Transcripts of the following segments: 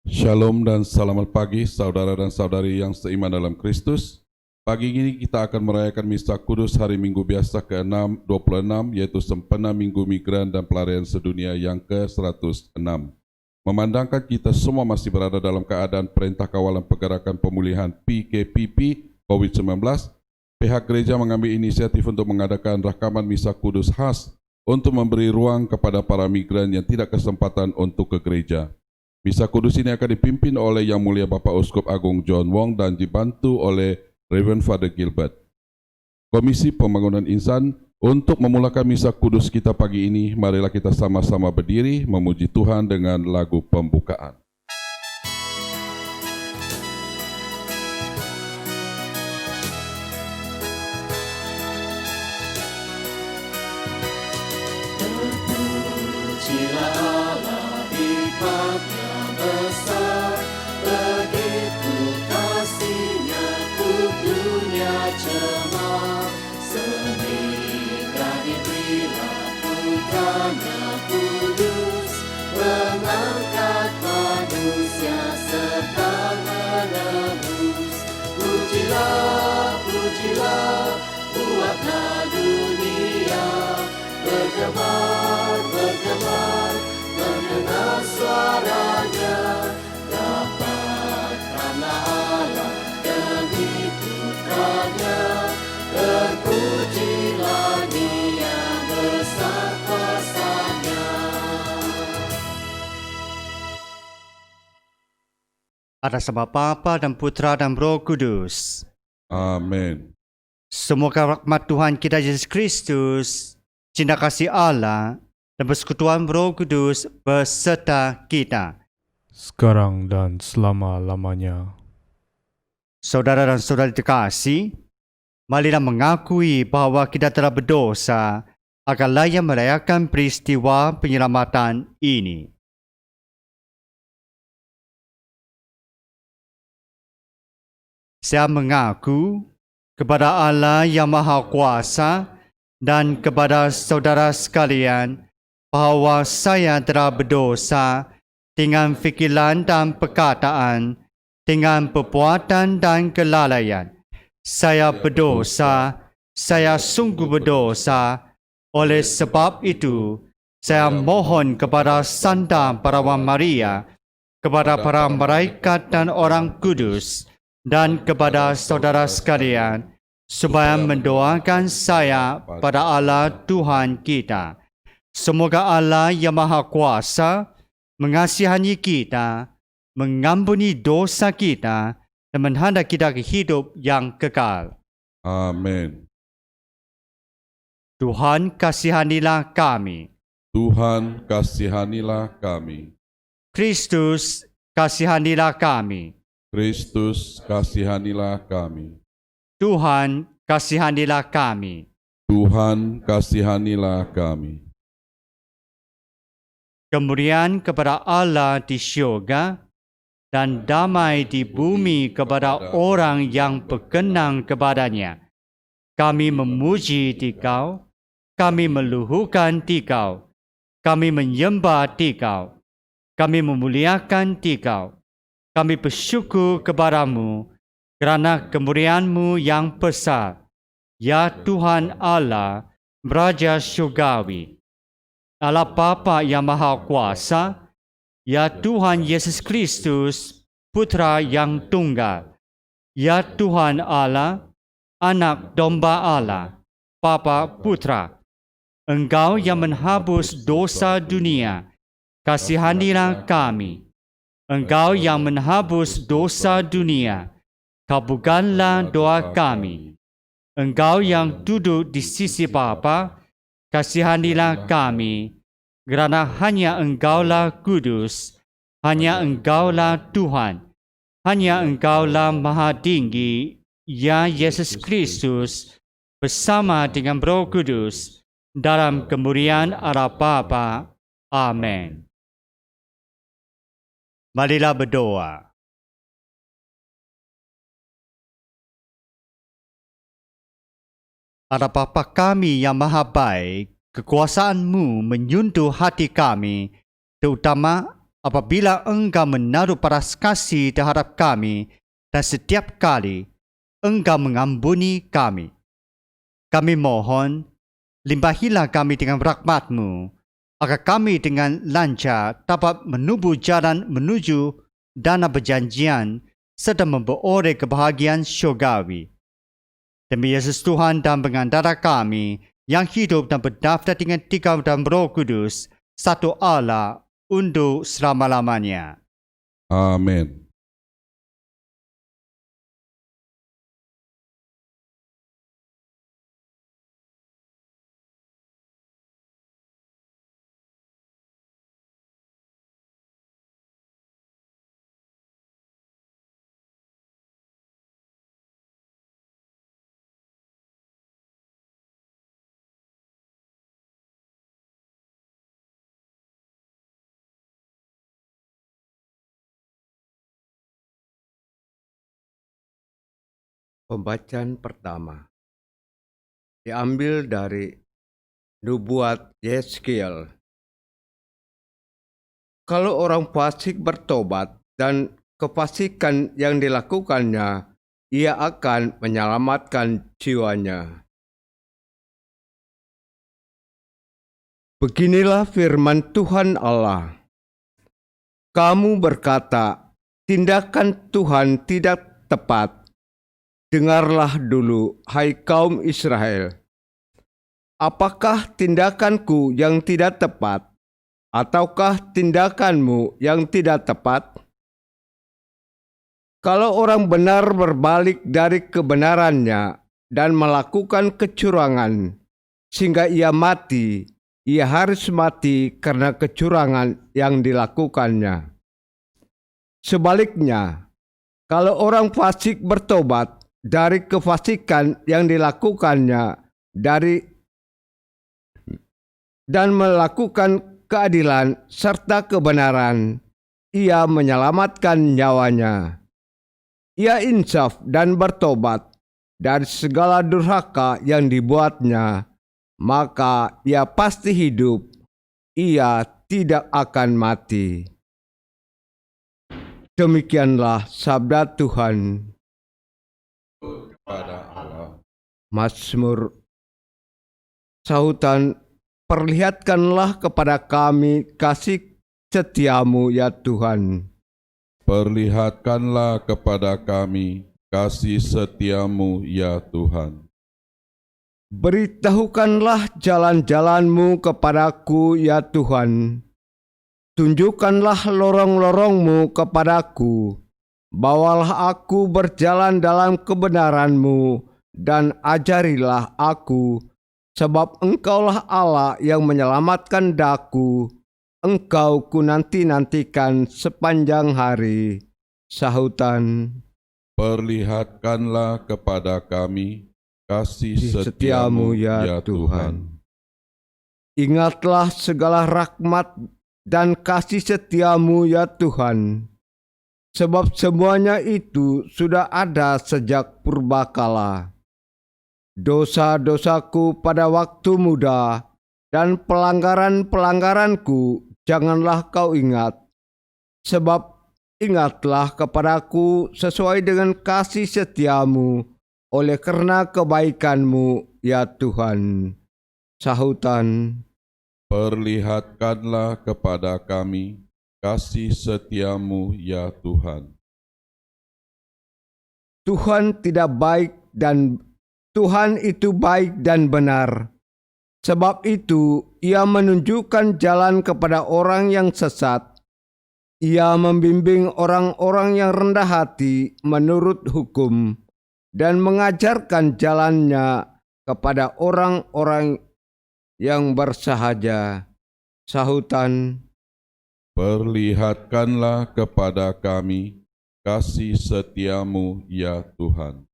Shalom dan selamat pagi saudara dan saudari yang seiman dalam Kristus. Pagi ini kita akan merayakan Misa Kudus hari Minggu biasa ke-26 yaitu sempena Minggu Migran dan Pelarian Sedunia yang ke-106. Memandangkan kita semua masih berada dalam keadaan Perintah Kawalan Pergerakan Pemulihan PKPP COVID-19, pihak gereja mengambil inisiatif untuk mengadakan rakaman Misa Kudus khas untuk memberi ruang kepada para migran yang tidak kesempatan untuk ke gereja. Misa Kudus ini akan dipimpin oleh Yang Mulia Bapak Uskup Agung John Wong dan dibantu oleh Reverend Father Gilbert. Komisi Pembangunan Insan, untuk memulakan Misa Kudus kita pagi ini, marilah kita sama-sama berdiri memuji Tuhan dengan lagu pembukaan. Terpujilah Allah di pagi besar, begitu kasihnya untuk dunia cemar. Sehingga diberilah putranya kudus, mengangkat manusia serta menebus. Pujilah, pujilah, buatlah dunia bergemar, bergemar, mendengar suaranya. Dapatkanlah Allah demi putranya, terpujilah Dia besar kuasanya. Atas nama Bapa dan Putra dan Roh Kudus. Amin. Semoga rahmat Tuhan kita Yesus Kristus, cinta kasih Allah, dan persekutuan Roh Kudus beserta kita. Sekarang dan selama-lamanya. Saudara dan saudari terkasih, marilah mengakui bahawa kita telah berdosa agar layak merayakan peristiwa penyelamatan ini. Saya mengaku kepada Allah yang Maha Kuasa dan kepada saudara sekalian bahawa saya telah berdosa dengan fikiran dan perkataan, dengan perbuatan dan kelalaian. Saya berdosa, saya sungguh berdosa. Oleh sebab itu, saya mohon kepada Santa Perawan Maria, kepada para malaikat dan orang kudus, dan kepada saudara sekalian, supaya mendoakan saya pada Allah Tuhan kita. Semoga Allah yang Maha Kuasa mengasihani kita, mengampuni dosa kita, dan menghendaki kita ke hidup yang kekal. Amin. Tuhan kasihanilah kami. Tuhan kasihanilah kami. Kristus kasihanilah kami. Kristus kasihanilah kami. Tuhan kasihanilah kami. Tuhan kasihanilah kami. Kemuliaan kepada Allah di syurga dan damai di bumi kepada orang yang berkenan kepadanya. Kami memuji Dikau, kami meluhurkan Dikau, kami menyembah Dikau, kami memuliakan Dikau, kami bersyukur kepadamu kerana kemuliaan-Mu yang besar, ya Tuhan Allah, Raja Syurgawi, Allah Bapa yang Maha Kuasa, ya Tuhan Yesus Kristus, Putra yang Tunggal, ya Tuhan Allah, Anak Domba Allah, Bapa Putra, Engkau yang menghapus dosa dunia, kasihanilah kami. Engkau yang menghapus dosa dunia, kabulkanlah doa kami. Engkau yang duduk di sisi Bapa, kasihanilah kami, kerana hanya Engkaulah kudus, hanya Engkaulah Tuhan, hanya Engkaulah Maha Tinggi, ya Yesus Kristus, bersama dengan Roh Kudus, dalam kemuliaan Allah Bapa. Amin. Marilah berdoa. Allah Bapa kami yang Maha Baik, kekuasaan-Mu menyentuh hati kami, terutama apabila Engkau menaruh paras kasih terhadap kami dan setiap kali Engkau mengampuni kami. Kami mohon, limpahilah kami dengan rahmat-Mu, agar kami dengan lancar dapat menubuh jalan menuju dana perjanjian serta memperoleh kebahagiaan syurgawi. Demi Yesus Tuhan dan pengantara kami yang hidup dan berdaftar dengan Dikau dan Roh Kudus, satu Allah untuk selama-lamanya. Amin. Pembacaan pertama diambil dari nubuat Yeskiel. Kalau orang fasik bertobat dan kefasikan yang dilakukannya, ia akan menyelamatkan jiwanya. Beginilah firman Tuhan Allah. Kamu berkata, tindakan Tuhan tidak tepat. Dengarlah dulu, hai kaum Israel. Apakah tindakanku yang tidak tepat, ataukah tindakanmu yang tidak tepat? Kalau orang benar berbalik dari kebenarannya dan melakukan kecurangan, sehingga ia mati, ia harus mati karena kecurangan yang dilakukannya. Sebaliknya, kalau orang fasik bertobat dari kefasikan yang dilakukannya dan melakukan keadilan serta kebenaran, ia menyelamatkan nyawanya. Ia insaf dan bertobat dari segala durhaka yang dibuatnya, maka ia pasti hidup, ia tidak akan mati. Demikianlah sabda Tuhan. Kepada Allah. Mazmur sahutan, perlihatkanlah kepada kami kasih setiamu ya Tuhan. Perlihatkanlah kepada kami kasih setiamu ya Tuhan. Beritahukanlah jalan-jalanmu kepadaku ya Tuhan. Tunjukkanlah lorong-lorongmu kepadaku. Bawalah aku berjalan dalam kebenaran-Mu dan ajarilah aku, sebab Engkaulah Allah yang menyelamatkan daku. Engkau ku nanti-nantikan sepanjang hari. Sahutan, Perlihatkanlah kepada kami kasih setiamu setiamu ya ya Tuhan. Ingatlah segala rahmat dan kasih setiamu ya Tuhan. Sebab semuanya itu sudah ada sejak purbakala. Dosa-dosaku pada waktu muda dan pelanggaran-pelanggaranku janganlah kau ingat. Sebab ingatlah kepadaku sesuai dengan kasih setiamu oleh karena kebaikanmu ya Tuhan. Sahutan, Perlihatkanlah kepada kami kasih setiamu ya Tuhan. Tuhan itu baik dan benar. Sebab itu ia menunjukkan jalan kepada orang yang sesat. Ia membimbing orang-orang yang rendah hati menurut hukum dan mengajarkan jalannya kepada orang-orang yang bersahaja. Sahutan, Perlihatkanlah kepada kami kasih setiamu ya Tuhan.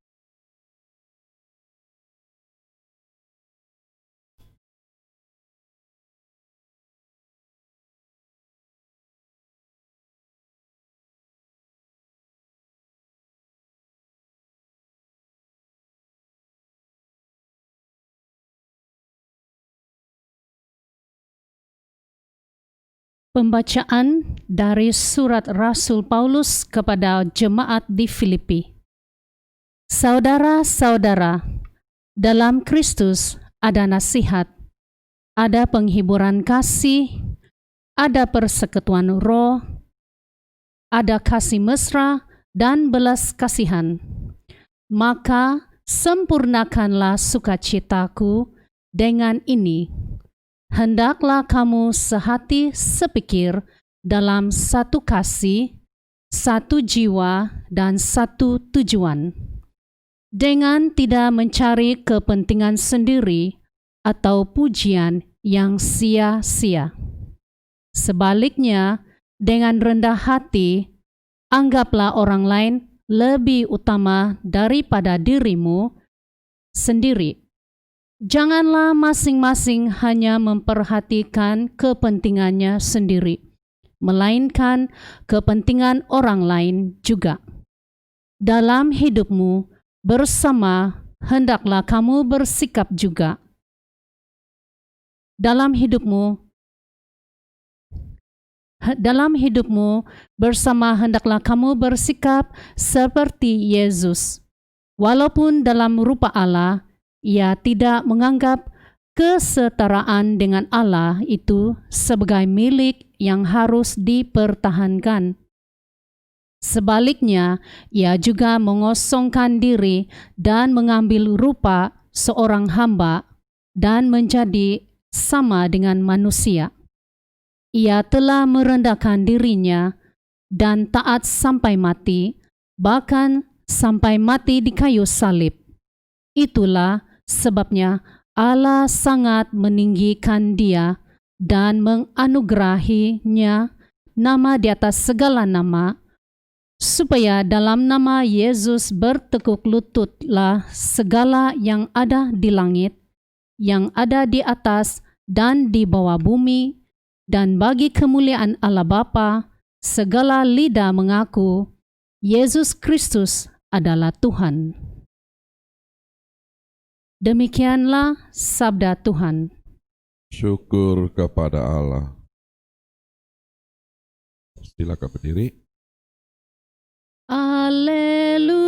Pembacaan dari surat Rasul Paulus kepada jemaat di Filipi. Saudara-saudara, dalam Kristus ada nasihat, ada penghiburan kasih, ada persekutuan roh, ada kasih mesra dan belas kasihan. Maka sempurnakanlah sukacitaku dengan ini. Hendaklah kamu sehati sepikir dalam satu kasih, satu jiwa, dan satu tujuan, dengan tidak mencari kepentingan sendiri atau pujian yang sia-sia. Sebaliknya, dengan rendah hati, anggaplah orang lain lebih utama daripada dirimu sendiri. Janganlah masing-masing hanya memperhatikan kepentingannya sendiri, melainkan kepentingan orang lain juga. Dalam hidupmu bersama, hendaklah kamu bersikap juga. Dalam hidupmu bersama, hendaklah kamu bersikap seperti Yesus. Walaupun dalam rupa Allah, Ia tidak menganggap kesetaraan dengan Allah itu sebagai milik yang harus dipertahankan. Sebaliknya, Ia juga mengosongkan diri dan mengambil rupa seorang hamba dan menjadi sama dengan manusia. Ia telah merendahkan dirinya dan taat sampai mati, bahkan sampai mati di kayu salib. Itulah sebabnya Allah sangat meninggikan Dia dan menganugerahinya nama di atas segala nama, supaya dalam nama Yesus bertekuk lututlah segala yang ada di langit, yang ada di atas dan di bawah bumi, dan bagi kemuliaan Allah Bapa, segala lidah mengaku Yesus Kristus adalah Tuhan. Demikianlah sabda Tuhan. Syukur kepada Allah. Silakan berdiri. Haleluya.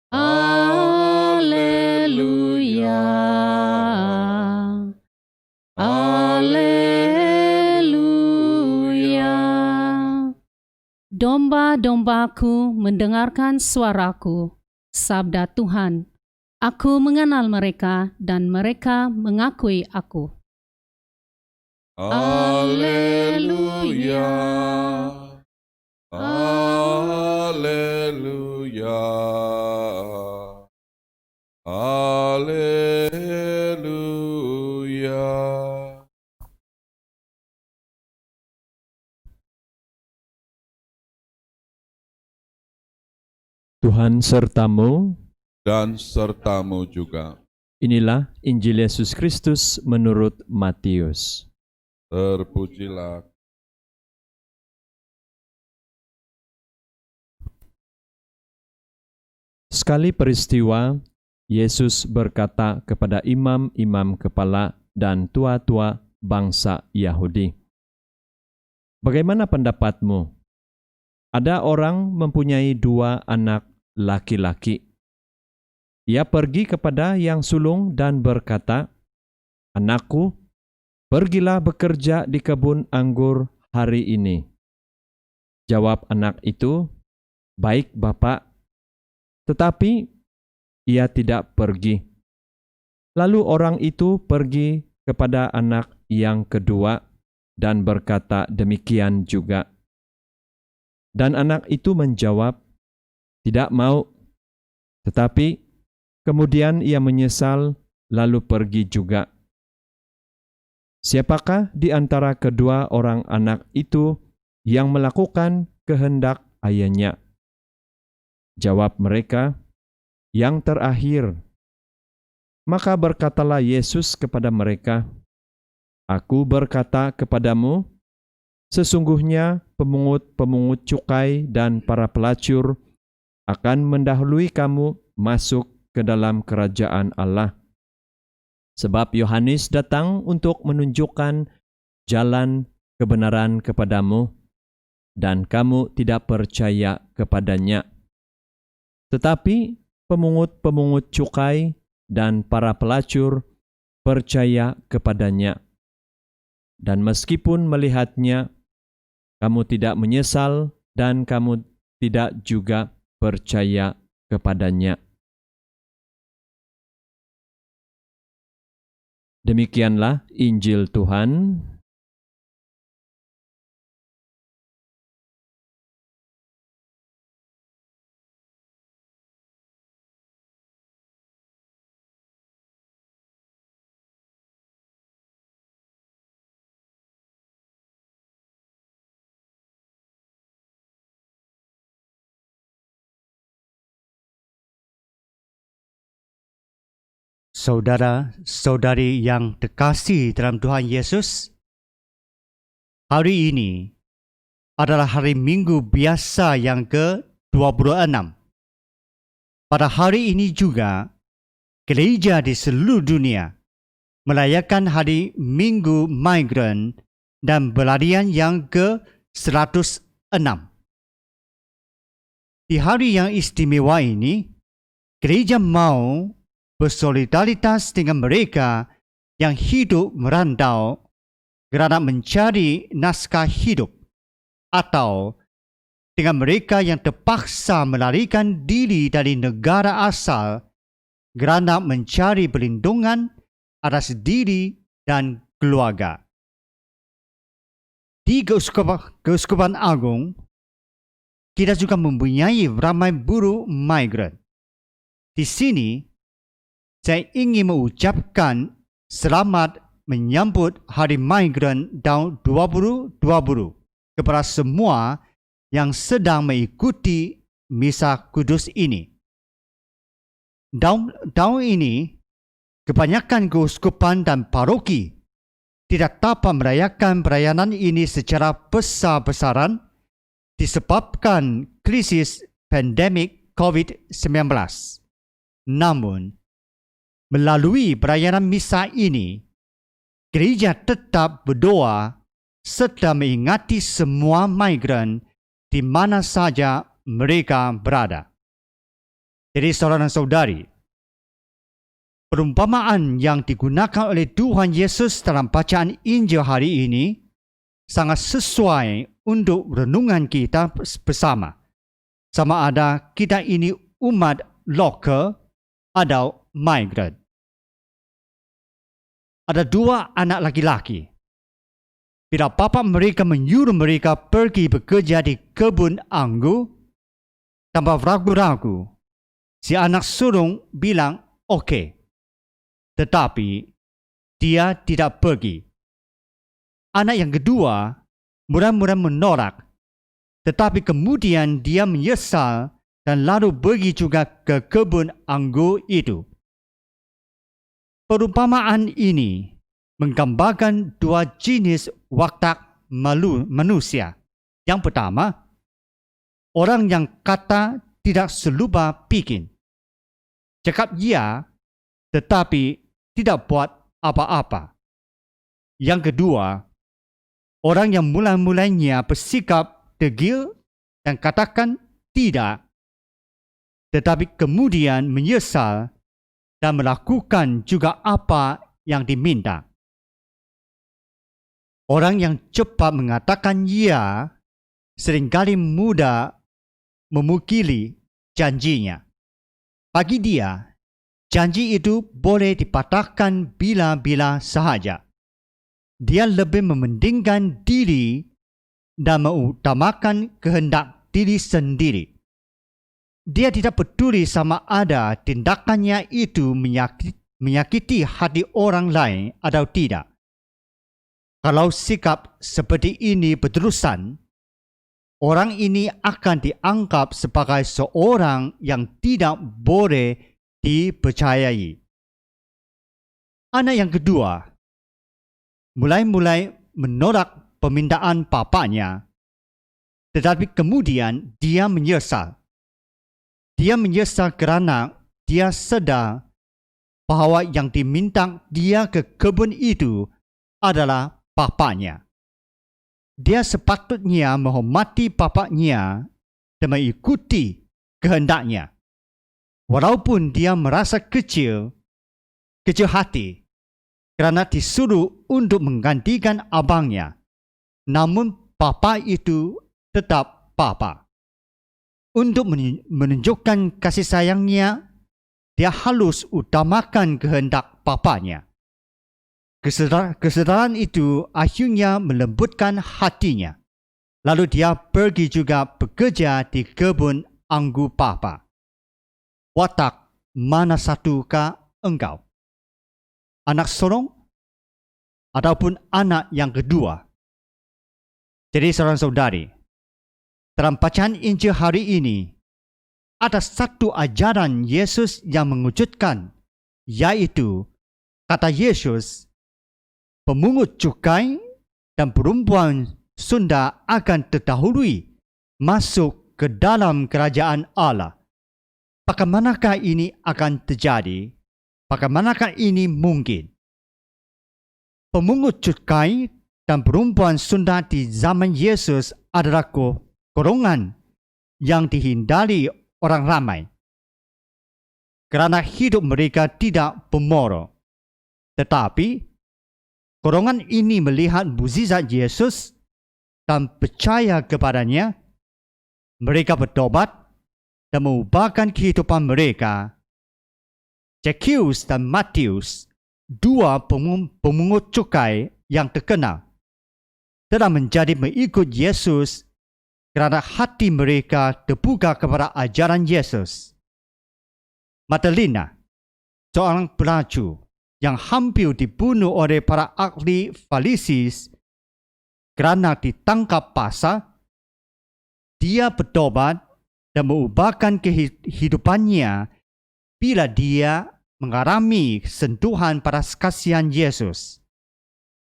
Haleluya. Haleluya. Domba-dombaku mendengarkan suaraku, sabda Tuhan. Aku mengenal mereka dan mereka mengakui aku. Haleluya. Haleluya. Haleluya. Tuhan sertamu. Dan sertamu juga. Inilah Injil Yesus Kristus menurut Matius. Terpujilah. Sekali peristiwa, Yesus berkata kepada imam-imam kepala dan tua-tua bangsa Yahudi, "Bagaimana pendapatmu? Ada orang mempunyai 2 anak laki-laki. Ia pergi kepada yang sulung dan berkata, 'Anakku, pergilah bekerja di kebun anggur hari ini.' Jawab anak itu, 'Baik, Bapak.' Tetapi ia tidak pergi. Lalu orang itu pergi kepada anak yang kedua dan berkata demikian juga. Dan anak itu menjawab, 'Tidak mau.' Tetapi kemudian ia menyesal lalu pergi juga. Siapakah di antara kedua orang anak itu yang melakukan kehendak ayahnya?" Jawab mereka, "Yang terakhir." Maka berkatalah Yesus kepada mereka, "Aku berkata kepadamu, sesungguhnya pemungut-pemungut cukai dan para pelacur akan mendahului kamu masuk ke dalam kerajaan Allah. Sebab Yohanes datang untuk menunjukkan jalan kebenaran kepadamu, dan kamu tidak percaya kepadanya. Tetapi pemungut-pemungut cukai dan para pelacur percaya kepadanya. Dan meskipun melihatnya, kamu tidak menyesal dan kamu tidak juga percaya kepadanya. Demikianlah Injil Tuhan. Saudara-saudari yang terkasih dalam Tuhan Yesus, hari ini adalah hari Minggu biasa yang ke-26. Pada hari ini juga, gereja di seluruh dunia merayakan hari Minggu Migran dan berlarian yang ke-106. Di hari yang istimewa ini, gereja mau bersolidaritas dengan mereka yang hidup merantau kerana mencari naskah hidup, atau dengan mereka yang terpaksa melarikan diri dari negara asal kerana mencari perlindungan atas diri dan keluarga. Di Keuskupan Agung, kita juga mempunyai ramai buruh migran. Di sini, saya ingin mengucapkan selamat menyambut Hari Migran tahun 2020 kepada semua yang sedang mengikuti Misa Kudus ini. Tahun ini, kebanyakan keuskupan dan paroki tidak dapat merayakan perayaan ini secara besar-besaran disebabkan krisis pandemik COVID-19. Namun, melalui perayaan misa ini, gereja tetap berdoa serta mengingati semua migran di mana saja mereka berada. Jadi saudara dan saudari, perumpamaan yang digunakan oleh Tuhan Yesus dalam bacaan Injil hari ini sangat sesuai untuk renungan kita bersama. Sama ada kita ini umat lokal atau migran. Ada dua anak laki-laki. Bila bapa mereka menyuruh mereka pergi bekerja di kebun anggur, tanpa ragu-ragu, si anak sulung bilang okey. Tetapi dia tidak pergi. Anak yang kedua mula-mula menolak, tetapi kemudian dia menyesal dan lalu pergi juga ke kebun anggur itu. Perumpamaan ini menggambarkan dua jenis watak manusia. Yang pertama, orang yang kata tidak seluba bikin. Cakap ya, tetapi tidak buat apa-apa. Yang kedua, orang yang mula-mulanya bersikap degil dan katakan tidak, tetapi kemudian menyesal dan melakukan juga apa yang diminta. Orang yang cepat mengatakan ya seringkali mudah memukili janjinya. Bagi dia, janji itu boleh dipatahkan bila-bila sahaja. Dia lebih mementingkan diri dan mengutamakan kehendak diri sendiri. Dia tidak peduli sama ada tindakannya itu menyakiti hati orang lain atau tidak. Kalau sikap seperti ini berterusan, orang ini akan dianggap sebagai seorang yang tidak boleh dipercayai. Anak yang kedua mulai menolak permintaan bapaknya, tetapi kemudian dia menyesal. Dia menyesal kerana dia sedar bahawa yang diminta dia ke kebun itu adalah bapaknya. Dia sepatutnya menghormati bapaknya dan mengikuti kehendaknya. Walaupun dia merasa kecil hati kerana disuruh untuk menggantikan abangnya, namun bapa itu tetap bapa. Untuk menunjukkan kasih sayangnya, dia harus utamakan kehendak bapanya. Kesedaran itu akhirnya melembutkan hatinya. Lalu dia pergi juga bekerja di kebun anggur bapa. Watak mana satukah engkau? Anak sulung ataupun anak yang kedua? Jadi saudara-saudari, dalam bacaan Injil hari ini, ada satu ajaran Yesus yang mengejutkan, yaitu kata Yesus, pemungut cukai dan perempuan Sunda akan terdahului masuk ke dalam kerajaan Allah. Bagaimanakah ini akan terjadi? Bagaimanakah ini mungkin? Pemungut cukai dan perempuan Sunda di zaman Yesus adalah golongan yang dihindari orang ramai kerana hidup mereka tidak bermoral. Tetapi golongan ini melihat mukjizat Yesus dan percaya kepadanya. Mereka bertobat dan mengubahkan kehidupan mereka. Zacchaeus dan Matius, dua pemungut cukai yang terkenal, telah menjadi mengikut Yesus kerana hati mereka terbuka kepada ajaran Yesus. Magdalena, seorang pelaju yang hampir dibunuh oleh para ahli Farisi kerana ditangkap basah, dia bertobat dan mengubahkan kehidupannya bila dia mengalami sentuhan pada kasihan Yesus.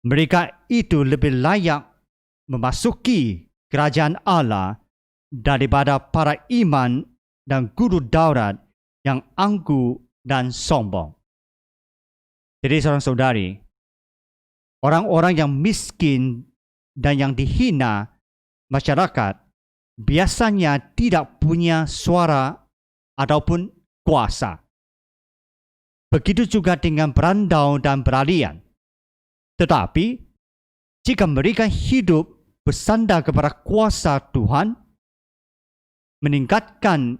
Mereka itu lebih layak memasuki kerajaan Allah daripada para imam dan guru Taurat yang angkuh dan sombong. Jadi saudara-saudari, orang-orang yang miskin dan yang dihina masyarakat biasanya tidak punya suara ataupun kuasa. Begitu juga dengan perantau dan beralian. Tetapi, jika mereka hidup bersandar kepada kuasa Tuhan, meninggalkan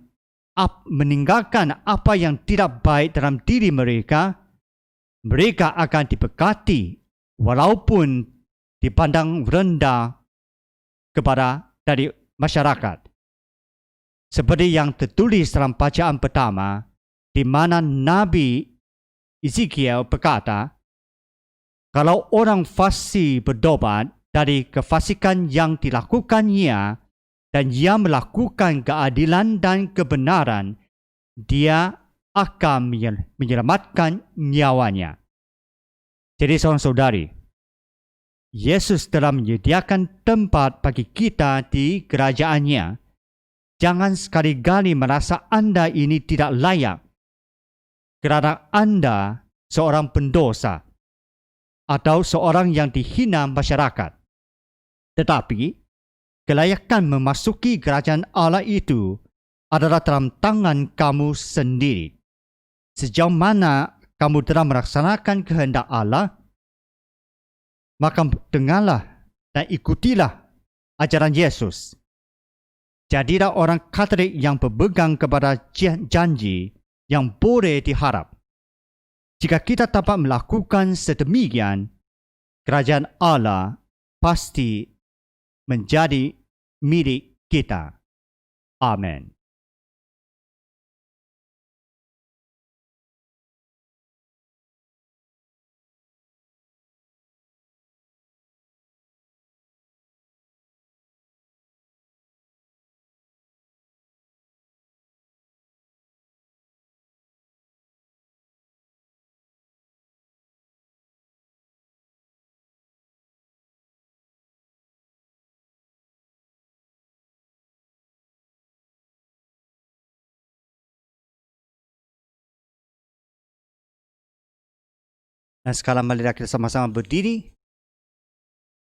apa yang tidak baik dalam diri mereka, mereka akan diberkati walaupun dipandang rendah dari masyarakat. Seperti yang tertulis dalam bacaan pertama, di mana Nabi Ezekiel berkata, kalau orang fasik bertobat dari kefasikan yang dilakukannya dan ia melakukan keadilan dan kebenaran, dia akan menyelamatkan nyawanya. Jadi saudara-saudari, Yesus telah menyediakan tempat bagi kita di kerajaannya. Jangan sekali-kali merasa anda ini tidak layak kerana anda seorang pendosa atau seorang yang dihina masyarakat. Tetapi, kelayakan memasuki kerajaan Allah itu adalah dalam tangan kamu sendiri. Sejauh mana kamu telah melaksanakan kehendak Allah, maka dengarlah dan ikutilah ajaran Yesus. Jadilah orang Katolik yang berpegang kepada janji yang boleh diharap. Jika kita dapat melakukan sedemikian, kerajaan Allah pasti menjadi milik kita. Amin. Dan sekarang marilah kita sama-sama berdiri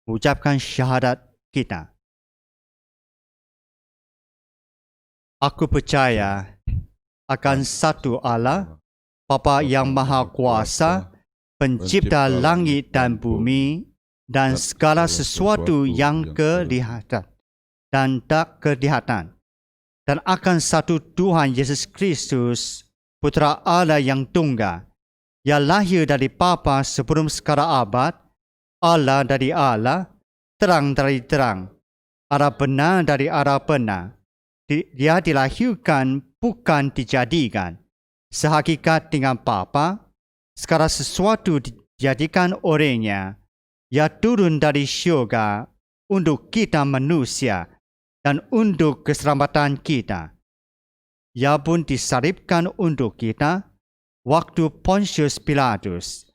mengucapkan syahadat kita. Aku percaya akan satu Allah, Bapa yang Maha Kuasa, pencipta langit dan bumi dan segala sesuatu yang kelihatan dan tak kelihatan, dan akan satu Tuhan Yesus Kristus, Putera Allah yang tunggal, yang lahir dari Bapa sebelum segala abad, Allah dari Allah, terang dari terang, arah benar dari arah benar. Dia dilahirkan bukan dijadikan. Sehakikat dengan Bapa, segala sesuatu dijadikan olehnya. Ia turun dari syurga untuk kita manusia dan untuk keselamatan kita. Ia pun disalibkan untuk kita waktu Pontius Pilatus.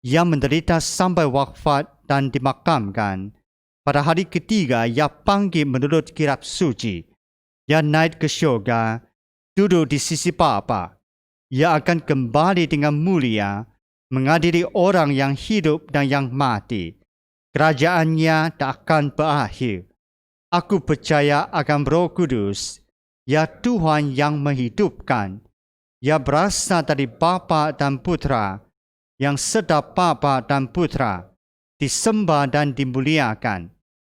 Ia menderita sampai wafat dan dimakamkan. Pada hari ketiga, ia bangkit menurut kitab suci. Ia naik ke syurga, duduk di sisi Bapa. Ia akan kembali dengan mulia, mengadili orang yang hidup dan yang mati. Kerajaannya tak akan berakhir. Aku percaya akan Roh Kudus, ya Tuhan yang menghidupkan. Ia berasal dari Bapa dan Putera, yang sedap Bapa dan Putera, disembah dan dimuliakan.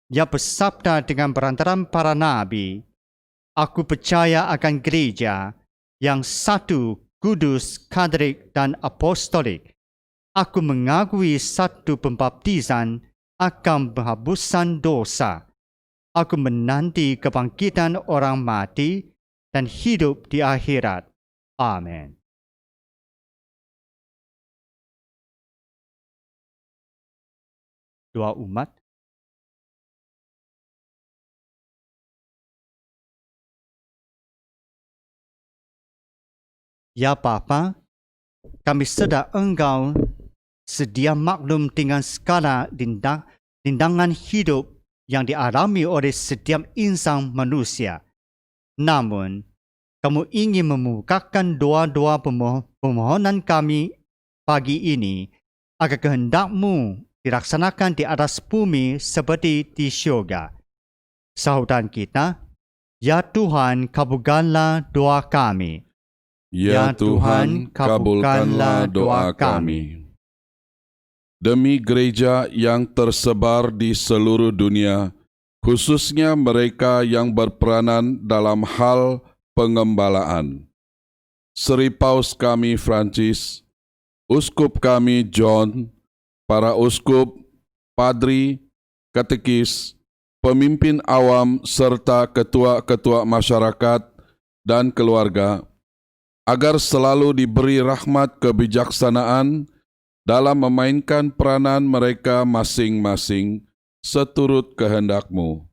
Ia bersabda dengan perantaran para nabi. Aku percaya akan gereja yang satu, kudus, katolik dan apostolik. Aku mengakui satu pembaptisan akan penghapusan dosa. Aku menanti kebangkitan orang mati dan hidup di akhirat. Amin. Doa umat. Ya Bapa, kami sedar Engkau sedia maklum dengan segala rintangan hidup yang dialami oleh setiap insan manusia. Namun, kamu ingin membukakan doa-doa permohonan kami pagi ini agar kehendak-Mu dilaksanakan di atas bumi seperti di syurga. Sahutan kita, ya Tuhan, kabulkanlah doa kami. Ya Tuhan, kabulkanlah doa kami. Demi gereja yang tersebar di seluruh dunia, khususnya mereka yang berperanan dalam hal pengembalaan. Sri Paus kami Francis, Uskup kami John, para uskup, padri, katekis, pemimpin awam serta ketua-ketua masyarakat dan keluarga, agar selalu diberi rahmat kebijaksanaan dalam memainkan peranan mereka masing-masing seturut kehendak-Mu.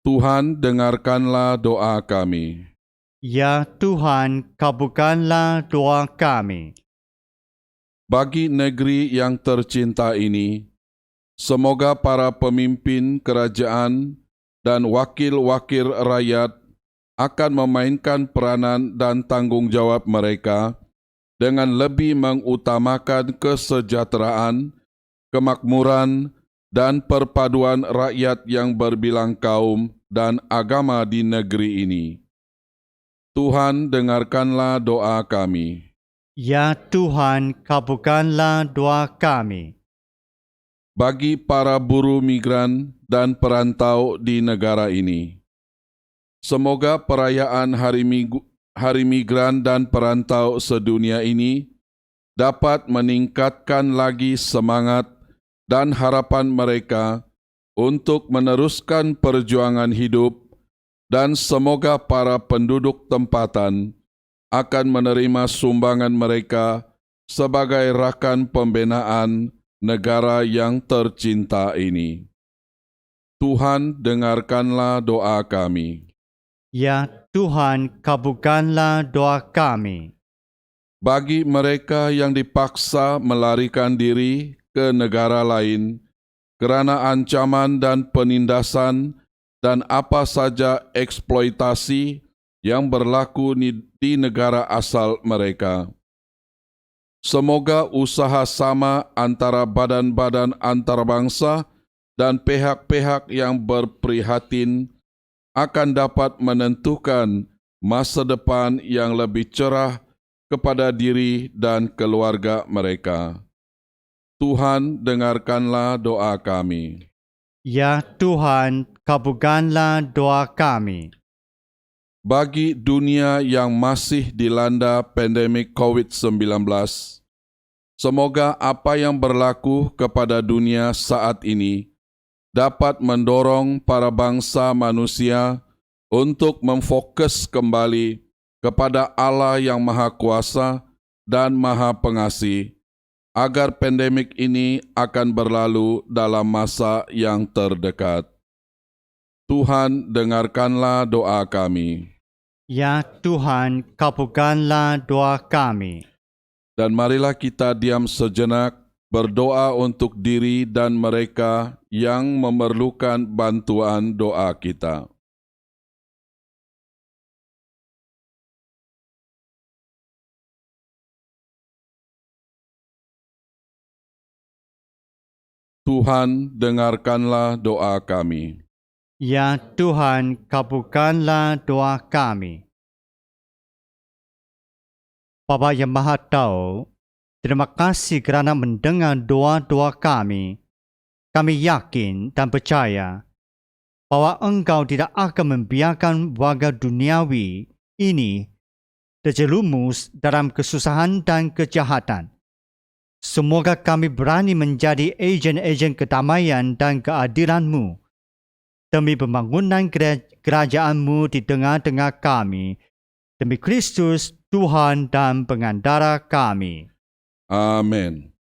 Tuhan, dengarkanlah doa kami. Ya Tuhan, kabulkanlah doa kami. Bagi negeri yang tercinta ini, semoga para pemimpin kerajaan dan wakil-wakil rakyat akan memainkan peranan dan tanggung jawab mereka dengan lebih mengutamakan kesejahteraan, kemakmuran, dan perpaduan rakyat yang berbilang kaum dan agama di negeri ini. Tuhan, dengarkanlah doa kami. Ya Tuhan, kabulkanlah doa kami. Bagi para buruh migran dan perantau di negara ini, semoga perayaan Hari Migran dan Perantau sedunia ini dapat meningkatkan lagi semangat dan harapan mereka untuk meneruskan perjuangan hidup, dan semoga para penduduk tempatan akan menerima sumbangan mereka sebagai rakan pembinaan negara yang tercinta ini. Tuhan, dengarkanlah doa kami. Ya Tuhan, kabulkanlah doa kami. Bagi mereka yang dipaksa melarikan diri ke negara lain kerana ancaman dan penindasan dan apa saja eksploitasi yang berlaku di negara asal mereka. Semoga usaha sama antara badan-badan antarabangsa dan pihak-pihak yang berprihatin akan dapat menentukan masa depan yang lebih cerah kepada diri dan keluarga mereka. Tuhan, dengarkanlah doa kami. Ya Tuhan, kabulkanlah doa kami. Bagi dunia yang masih dilanda pandemik COVID-19, semoga apa yang berlaku kepada dunia saat ini dapat mendorong para bangsa manusia untuk memfokus kembali kepada Allah yang Maha Kuasa dan Maha Pengasih, agar pandemik ini akan berlalu dalam masa yang terdekat. Tuhan, dengarkanlah doa kami. Ya Tuhan, kabulkanlah doa kami. Dan marilah kita diam sejenak, berdoa untuk diri dan mereka yang memerlukan bantuan doa kita. Tuhan, dengarkanlah doa kami. Ya Tuhan, kabulkanlah doa kami. Bapa yang Maha Tahu, terima kasih kerana mendengar doa-doa kami. Kami yakin dan percaya bahwa Engkau tidak akan membiarkan warga duniawi ini terjerumus dalam kesusahan dan kejahatan. Semoga kami berani menjadi ejen-ejen kedamaian dan keadilan-Mu demi pembangunan kerajaan-Mu di tengah-tengah kami, demi Kristus, Tuhan dan Pengantara kami. Amin.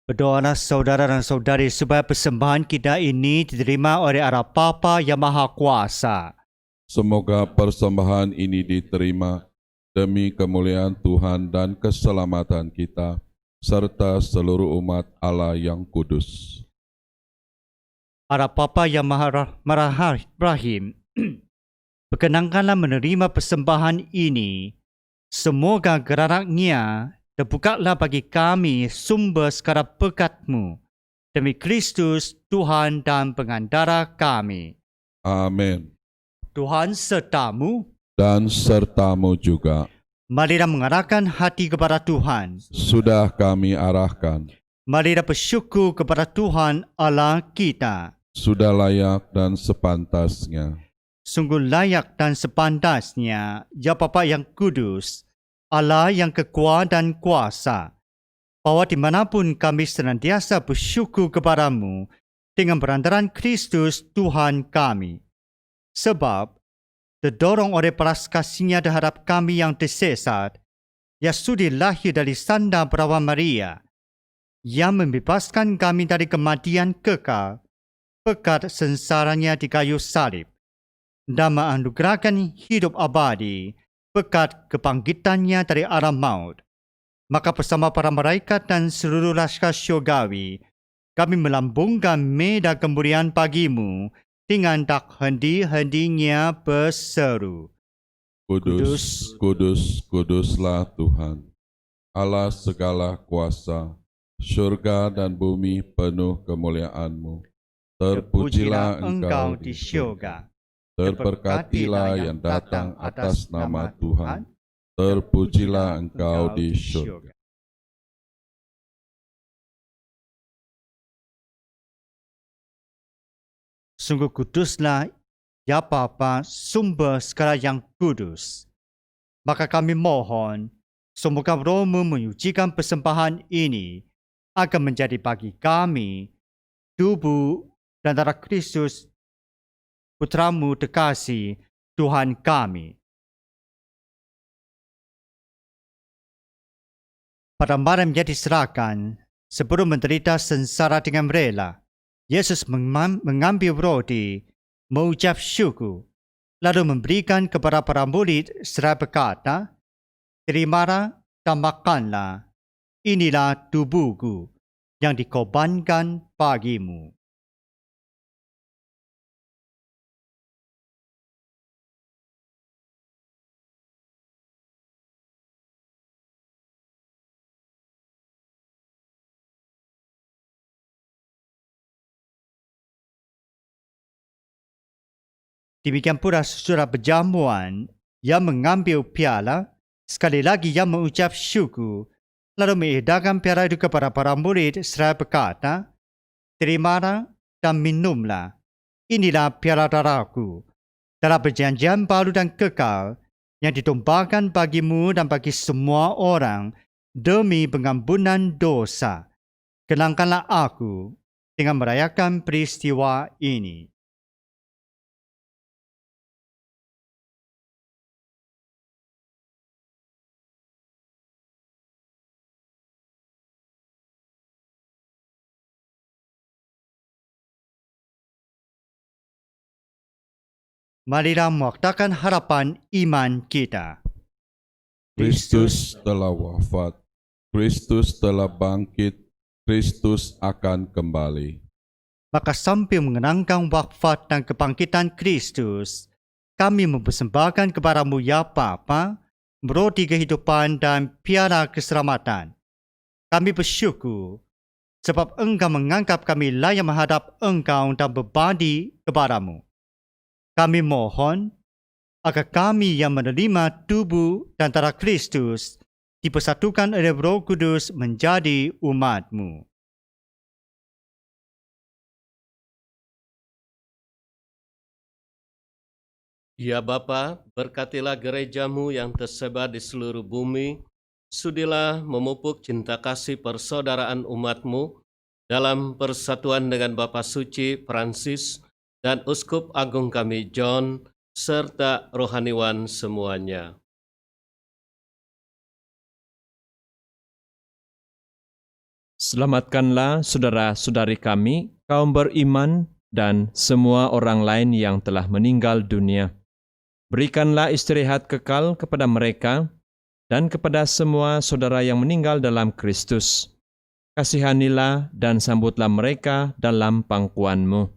Berdoalah saudara dan saudari supaya persembahan kita ini diterima oleh Allah Bapa yang Maha Kuasa. Semoga persembahan ini diterima demi kemuliaan Tuhan dan keselamatan kita, serta seluruh umat Allah yang kudus. Allah Bapa yang Maha Rahim, berkenankanlah menerima persembahan ini. Semoga geraknya terbukalah bagi kami sumber segala berkat-Mu, demi Kristus, Tuhan dan Pengantara kami. Amin. Tuhan sertamu. Dan sertamu juga. Marilah mengarahkan hati kepada Tuhan. Sudah kami arahkan. Marilah bersyukur kepada Tuhan Allah kita. Sudah layak dan sepantasnya. Sungguh layak dan sepantasnya, ya Bapa yang kudus, Allah yang kekuat dan kuasa, bahwa dimanapun kami senantiasa bersyukur kepadamu dengan perantaran Kristus Tuhan kami. Sebab, terdorong oleh belas kasih-Nya terhadap kami yang tersesat, yang sudi lahir dari sanda perawan Maria, yang membebaskan kami dari kematian kekal berkat sengsaranya di kayu salib dan menganugerahkan hidup abadi berkat kebangkitannya dari alam maut. Maka bersama para malaikat dan seluruh laskar syurgawi, kami melambungkan meda kemuliaan bagimu dengan tak henti-hentinya berseru. Kudus, kudus, kuduslah Tuhan, Allah segala kuasa, syurga dan bumi penuh kemuliaan-Mu. Terpujilah Engkau di syurga, terberkatilah yang datang atas nama Tuhan, terpujilah Engkau di syurga. Sungguh kuduslah ya Bapa, sumber segala yang kudus. Maka kami mohon, semoga Roh-Mu menyucikan persembahan ini akan menjadi bagi kami tubuh dan darah Kristus, Putra-Mu terkasih, Tuhan kami. Pada malam yang diserahkan, sebelum menderita sengsara dengan rela, Yesus mengambil roti, mengucap syukur, lalu memberikan kepada para murid seraya berkata, "Terimalah dan makanlah, inilah tubuhku yang dikorbankan bagimu." Demikian pula sesudah perjamuan, ia mengambil piala, sekali lagi ia mengucap syukur, lalu mengedarkan piala itu kepada para murid seraya berkata, "Terimalah dan minumlah, inilah piala darahku, dalam perjanjian baru dan kekal, yang ditumpahkan bagimu dan bagi semua orang demi pengampunan dosa. Kenangkanlah aku dengan merayakan peristiwa ini." Marilah mewaktakan harapan iman kita. Kristus telah wafat, Kristus telah bangkit, Kristus akan kembali. Maka sambil mengenangkan wafat dan kebangkitan Kristus, kami mempersembahkan kepadamu ya Bapa, roti kehidupan dan piala keselamatan. Kami bersyukur sebab Engkau menganggap kami layak menghadap Engkau dan berbakti kepadamu. Kami mohon agar kami yang menerima tubuh dan darah Kristus dipersatukan oleh Roh Kudus menjadi umat-Mu. Ya Bapa, berkatilah gereja-Mu yang tersebar di seluruh bumi. Sudilah memupuk cinta kasih persaudaraan umat-Mu dalam persatuan dengan Bapa Suci Francis dan Uskup Agung kami John, serta rohaniwan semuanya. Selamatkanlah saudara-saudari kami, kaum beriman, dan semua orang lain yang telah meninggal dunia. Berikanlah istirahat kekal kepada mereka dan kepada semua saudara yang meninggal dalam Kristus. Kasihanilah dan sambutlah mereka dalam pangkuan-Mu.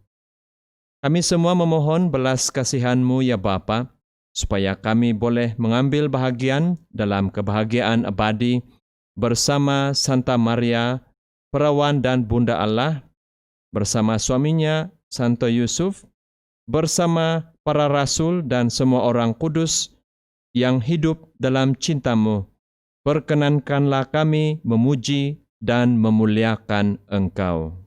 Kami semua memohon belas kasihan-Mu ya Bapa, supaya kami boleh mengambil bahagian dalam kebahagiaan abadi bersama Santa Maria, Perawan dan Bunda Allah, bersama suaminya Santo Yusuf, bersama para rasul dan semua orang kudus yang hidup dalam cinta-Mu. Perkenankanlah kami memuji dan memuliakan Engkau.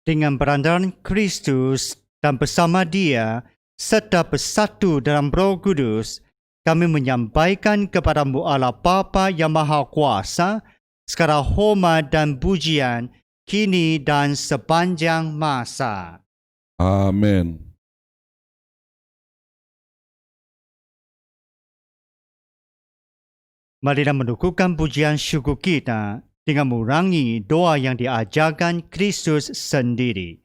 Dengan berandalan Kristus dan bersama Dia, serta bersatu dalam Roh Kudus, kami menyampaikan kepada-Mu Allah Bapa yang Maha Kuasa, segala hormat dan pujian, kini dan sepanjang masa. Amin. Marilah mendukukan pujian syukur kita dengan mengurangi doa yang diajarkan Kristus sendiri.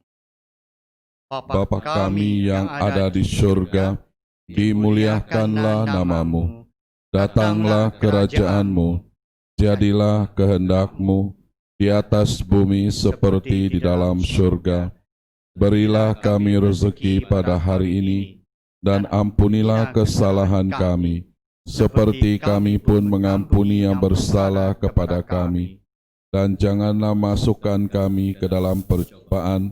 Bapa kami yang ada di surga, dimuliakanlah namamu. Datanglah kerajaanmu, jadilah kehendak-Mu di atas bumi seperti di dalam surga. Berilah kami rezeki pada hari ini, dan ampunilah kesalahan kami, seperti kami pun mengampuni yang bersalah kepada kami. Dan janganlah masukkan kami ke dalam percobaan,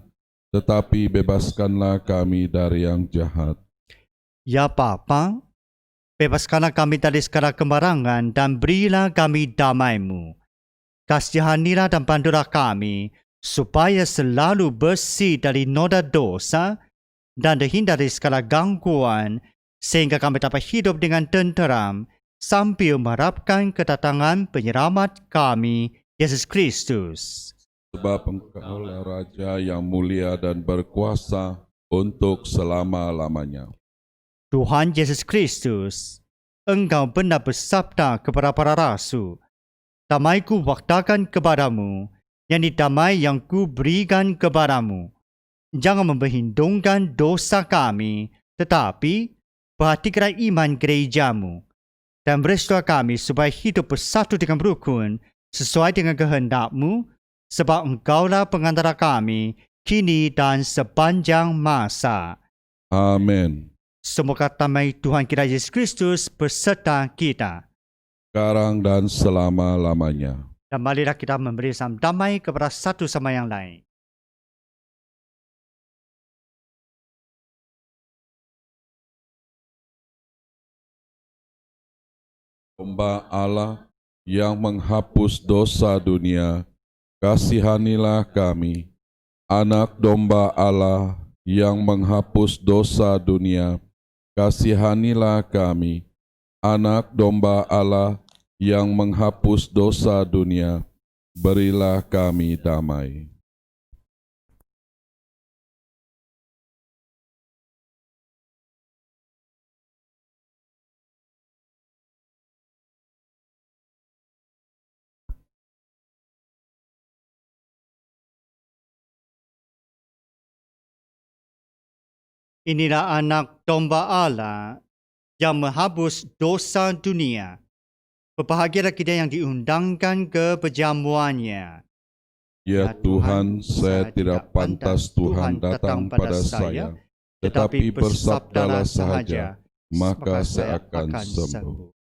tetapi bebaskanlah kami dari yang jahat. Ya Bapa, bebaskanlah kami dari segala kemarangan dan berilah kami damai-Mu. Kasihanilah dan bantulah kami, supaya selalu bersih dari noda dosa dan terhindar dari segala gangguan, sehingga kami dapat hidup dengan tenteram sambil mengharapkan kedatangan penyelamat kami, Yesus Kristus. Sebab Engkaulah Raja yang mulia dan berkuasa untuk selama-lamanya. Tuhan Yesus Kristus, Engkau benar bersabda kepada para rasul, damai-Ku waktakan kepadamu, yakni damai yang Ku berikan kepadamu. Jangan memperhitungkan dosa kami, tetapi perhatikanlah iman gereja-Mu, dan berestulah kami supaya hidup bersatu dengan rukun, sesuai dengan kehendak-Mu, sebab Engkaulah pengantara kami, kini dan sepanjang masa. Amin. Semoga damai Tuhan kita Yesus Kristus berserta kita. Sekarang dan selama-lamanya. Dan marilah kita memberi salam damai kepada satu sama yang lain. Domba Allah yang menghapus dosa dunia, kasihanilah kami. Anak domba Allah yang menghapus dosa dunia, kasihanilah kami. Anak domba Allah yang menghapus dosa dunia, berilah kami damai. Inilah anak domba Allah yang menghapus dosa dunia. Berbahagialah kita yang diundangkan ke perjamuannya. Ya Tuhan, saya tidak pantas Tuhan datang pada saya, tetapi bersabdalah sahaja, maka saya akan sembuh.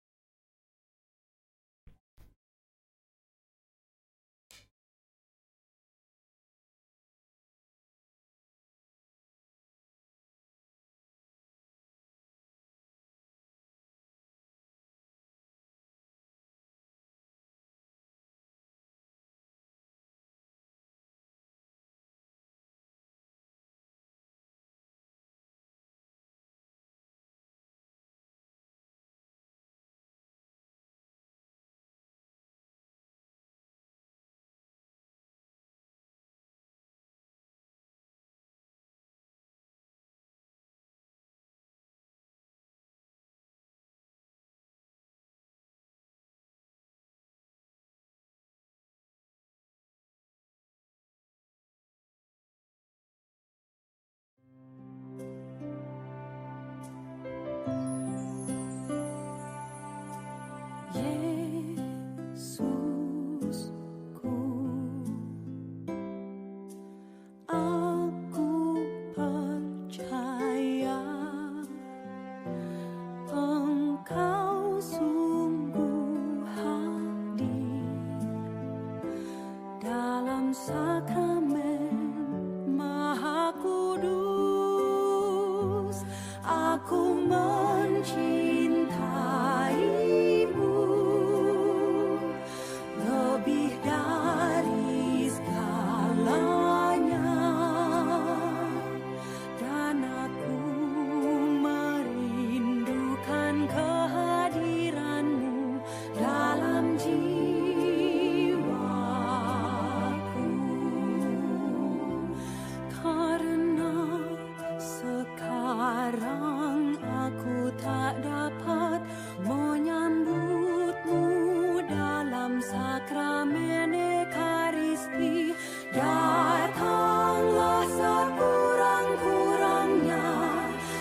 sakramen Ekaristi, datanglah sekurang-kurangnya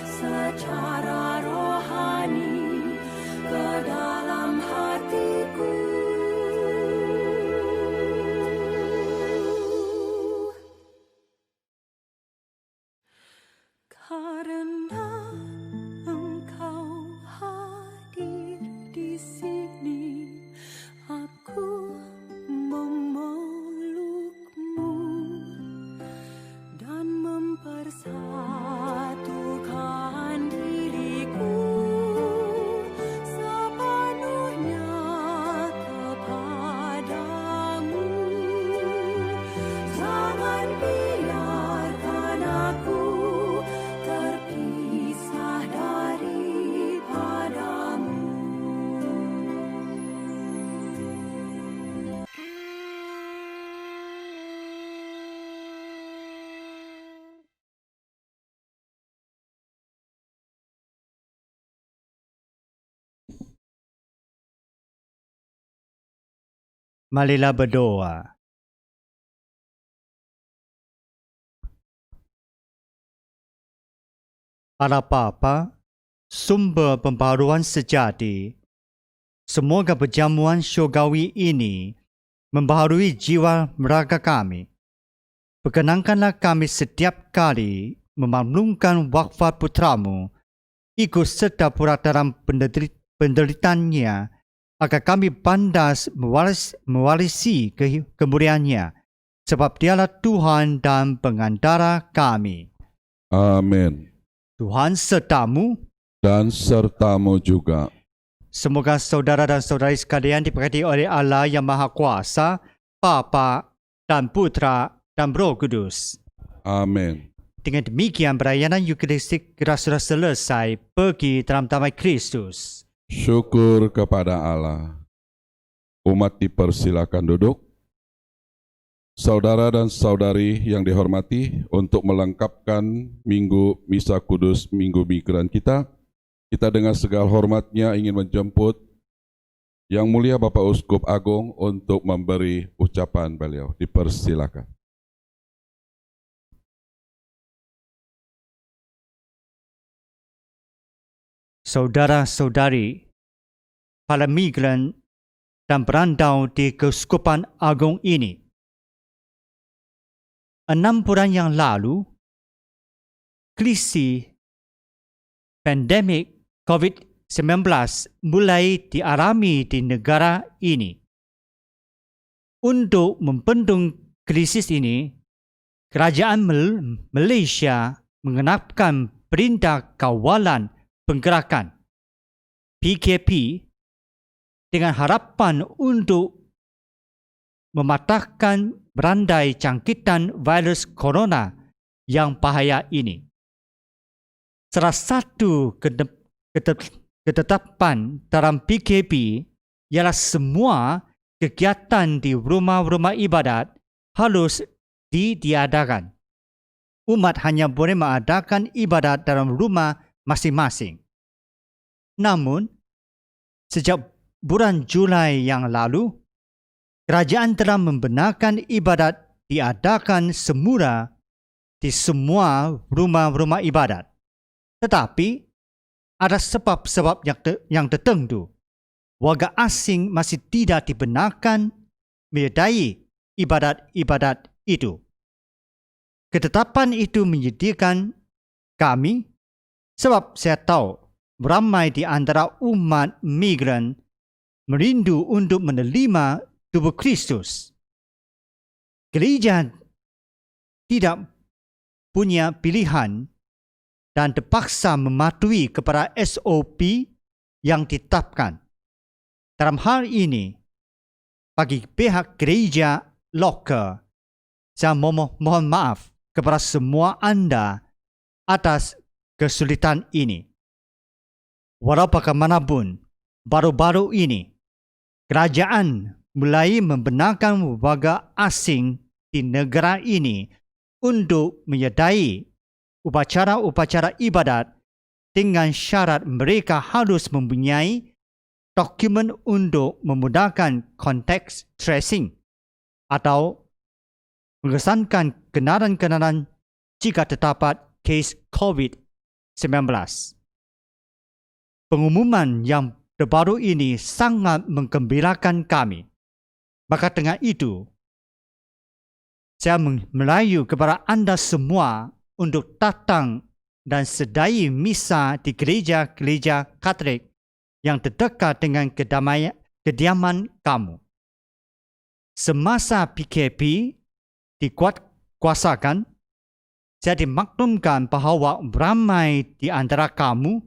secara rohani ke dalam hatiku. Karena Engkau hadir di sini, aku memelukmu dan mempersatukan diriku sepenuhnya kepadamu. Jangan biarkan aku terpisah daripadamu. Marilah berdoa. Para Bapa, sumber pembaharuan sejati, semoga perjamuan syurgawi ini membaharui jiwa raga kami. Perkenankanlah kami setiap kali memaklumkan wafat putramu, ikut serta pula dalam penderitaannya, agar kami pantas mewarisi kemuliaannya, sebab dialah Tuhan dan pengantara kami. Amin. Tuhan sertamu. Dan sertamu juga. Semoga saudara dan saudari sekalian diberkati oleh Allah yang Maha Kuasa, Bapa dan Putra dan Roh Kudus. Amin. Dengan demikian pelayanan Eukaristik kita sudah selesai. Pergi dalam damai Kristus. Syukur kepada Allah. Umat dipersilakan duduk. Saudara dan saudari yang dihormati, untuk melengkapkan Minggu Misa Kudus Minggu Migran kita dengan segala hormatnya ingin menjemput Yang Mulia Bapak Uskup Agung untuk memberi ucapan beliau. Dipersilakan. Saudara-saudari, para migran dan perantau di Keuskupan Agung ini. 6 bulan yang lalu, krisis pandemik COVID-19 mulai dialami di negara ini. Untuk membendung krisis ini, Kerajaan Malaysia mengenapkan Perintah Kawalan Penggerakan PKP dengan harapan untuk mematahkan rantai jangkitan virus corona yang bahaya ini. Salah satu ketetapan dalam PKP ialah semua kegiatan di rumah-rumah ibadat harus ditiadakan. Umat hanya boleh mengadakan ibadat dalam rumah masing-masing. Namun, sejak bulan Julai yang lalu, kerajaan telah membenarkan ibadat diadakan semula di semua rumah-rumah ibadat. Tetapi, ada sebab-sebab yang tertentu. Warga asing masih tidak dibenarkan menyertai ibadat-ibadat itu. Ketetapan itu menyedihkan kami sebab saya tahu ramai di antara umat migran merindu untuk menerima tubuh Kristus. Gereja tidak punya pilihan dan terpaksa mematuhi kepada SOP yang ditetapkan. Dalam hal ini, bagi pihak gereja lokal, saya mohon maaf kepada semua anda atas kesulitan ini. Walau bagaimanapun, baru-baru ini, kerajaan mulai membenarkan warga asing di negara ini untuk menyertai upacara-upacara ibadat dengan syarat mereka harus mempunyai dokumen untuk memudahkan konteks tracing atau mengesankan kenalan-kenalan jika terdapat kes COVID-19. Pengumuman yang terbaru ini sangat menggembirakan kami. Maka dengan itu, saya merayu kepada anda semua untuk datang dan sedai misa di gereja-gereja Katolik yang terdekat dengan kediaman kamu. Semasa PKP dikuatkuasakan, saya dimaklumkan bahawa ramai di antara kamu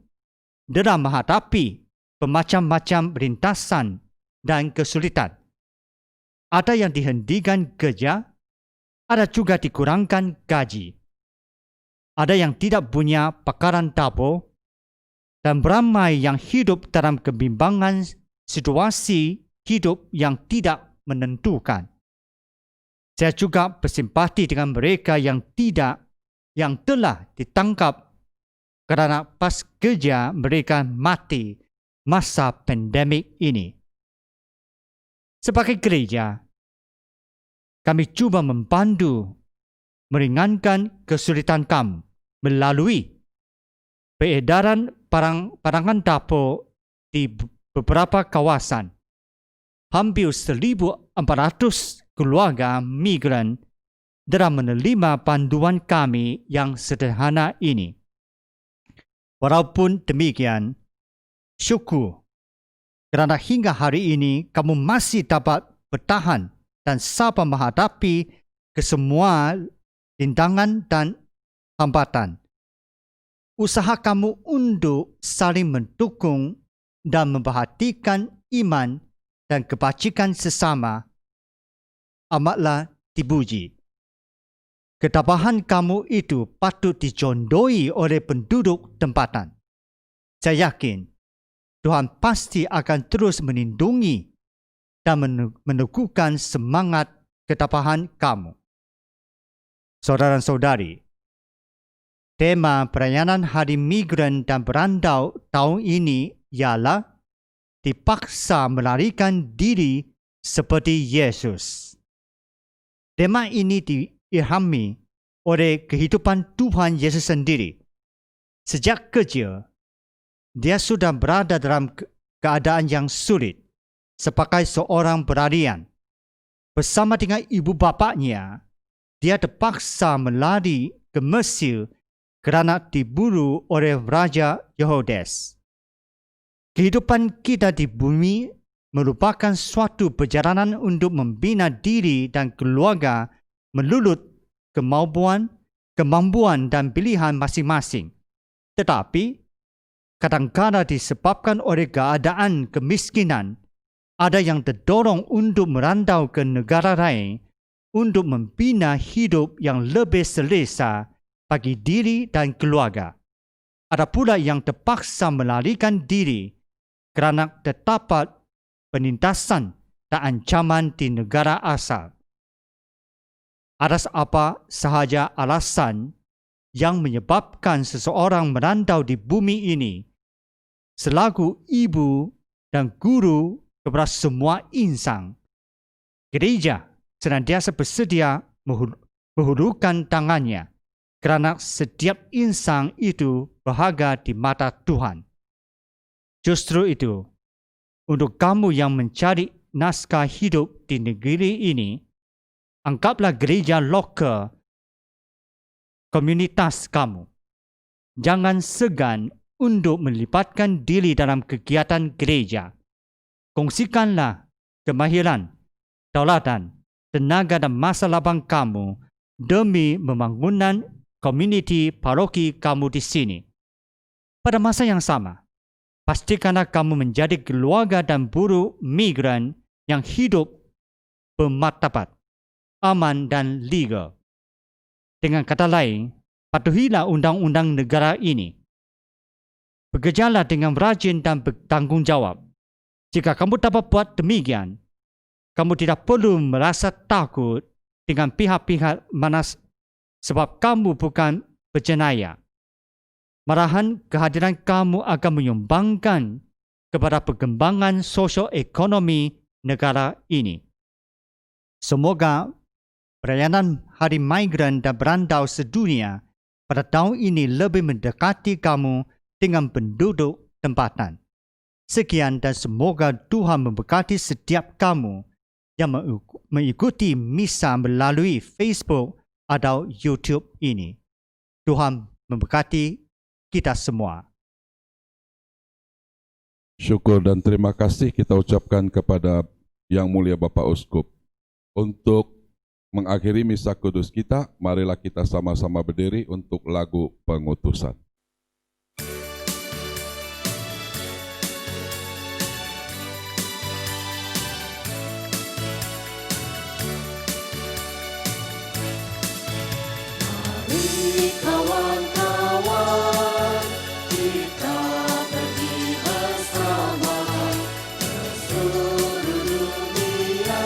dalam menghadapi bermacam-macam rintasan dan kesulitan. Ada yang dihentikan kerja, ada juga dikurangkan gaji. Ada yang tidak punya bakaran dapur, dan ramai yang hidup dalam kebimbangan situasi hidup yang tidak menentukan. Saya juga bersimpati dengan mereka yang telah ditangkap kerana pas kerja mereka mati masa pandemik ini. Sebagai gereja, kami cuba membantu meringankan kesulitan kamu melalui peredaran barangan dapur di beberapa kawasan. Hampir 1,400 keluarga migran dalam menerima bantuan kami yang sederhana ini. Walaupun demikian, syukur kerana hingga hari ini kamu masih dapat bertahan dan sabar menghadapi kesemua rintangan dan hambatan. Usaha kamu untuk saling mendukung dan memperhatikan iman dan kebajikan sesama amatlah dipuji. Ketabahan kamu itu patut dicontohi oleh penduduk tempatan. Saya yakin Tuhan pasti akan terus melindungi dan meneguhkan semangat ketabahan kamu. Saudara-saudari, tema perayaan Hari Migran dan Perantau tahun ini ialah dipaksa melarikan diri seperti Yesus. Tema ini diilhami oleh kehidupan Tuhan Yesus sendiri. Sejak kecil, dia sudah berada dalam keadaan yang sulit sebagai seorang pelarian. Bersama dengan ibu bapanya, dia terpaksa melari ke Mesir kerana diburu oleh Raja Herodes. Kehidupan kita di bumi merupakan suatu perjalanan untuk membina diri dan keluarga menurut kemampuan dan pilihan masing-masing. Tetapi, kadang-kadang disebabkan oleh keadaan kemiskinan, ada yang terdorong untuk merantau ke negara lain untuk membina hidup yang lebih selesa bagi diri dan keluarga. Ada pula yang terpaksa melarikan diri kerana terdapat penindasan dan ancaman di negara asal. Atas apa sahaja alasan yang menyebabkan seseorang merantau di bumi ini, selaku ibu dan guru kepada semua insan, gereja senantiasa bersedia menghulurkan tangannya kerana setiap insan itu berharga di mata Tuhan. Justru itu, untuk kamu yang mencari naskah hidup di negeri ini, anggaplah gereja lokal komunitas kamu. Jangan segan untuk melibatkan diri dalam kegiatan gereja. Kongsikanlah kemahiran, daulatan, tenaga dan masa lapang kamu demi pembangunan komuniti paroki kamu di sini. Pada masa yang sama, pastikanlah kamu menjadi keluarga dan buruh migran yang hidup bermartabat, aman dan legal. Dengan kata lain, patuhilah undang-undang negara ini. Bekerjalah dengan rajin dan bertanggungjawab. Jika kamu dapat buat demikian, kamu tidak perlu merasa takut dengan pihak-pihak manas sebab kamu bukan berjenayah. Malahan kehadiran kamu akan menyumbangkan kepada perkembangan sosioekonomi negara ini. Semoga perayaan Hari Migran dan Berantau Sedunia pada tahun ini lebih mendekati kamu dengan penduduk tempatan. Sekian dan semoga Tuhan memberkati setiap kamu yang mengikuti misa melalui Facebook atau YouTube ini. Tuhan memberkati kita semua. Syukur dan terima kasih kita ucapkan kepada Yang Mulia Bapak Uskup. Untuk mengakhiri misa kudus kita, marilah kita sama-sama berdiri untuk lagu pengutusan. Mari kawan-kawan, kita pergi bersama ke seluruh dunia,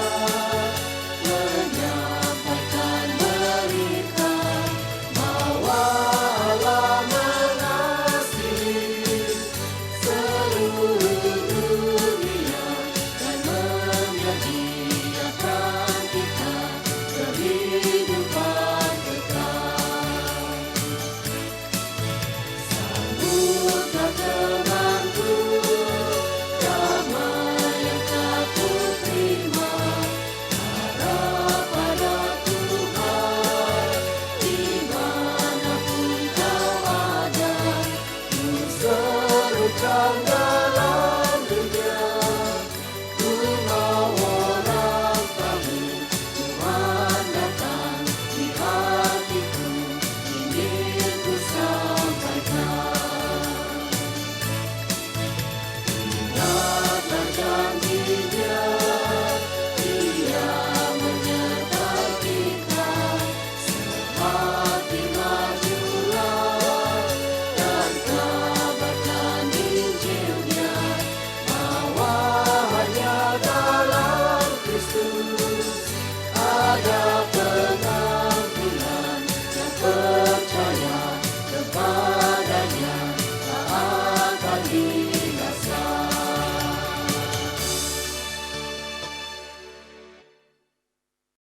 menyampaikan berita bahwa Allah mengasihi seluruh dunia dan menyediakan kita kehidupan kekal. Sambutlah temanku, damai yang tak kuterima, harap pada Tuhan, dimanapun kau ada, ku serukan dalam dunia, ku mau orang tahu, Tuhan datang di hatiku, ingin ku sampaikan. Ingatlah janji-Nya, Dia menyertai kita, semakin majulah dan kabarkan Injil-Nya, bahwa hanya dalam Kristus ada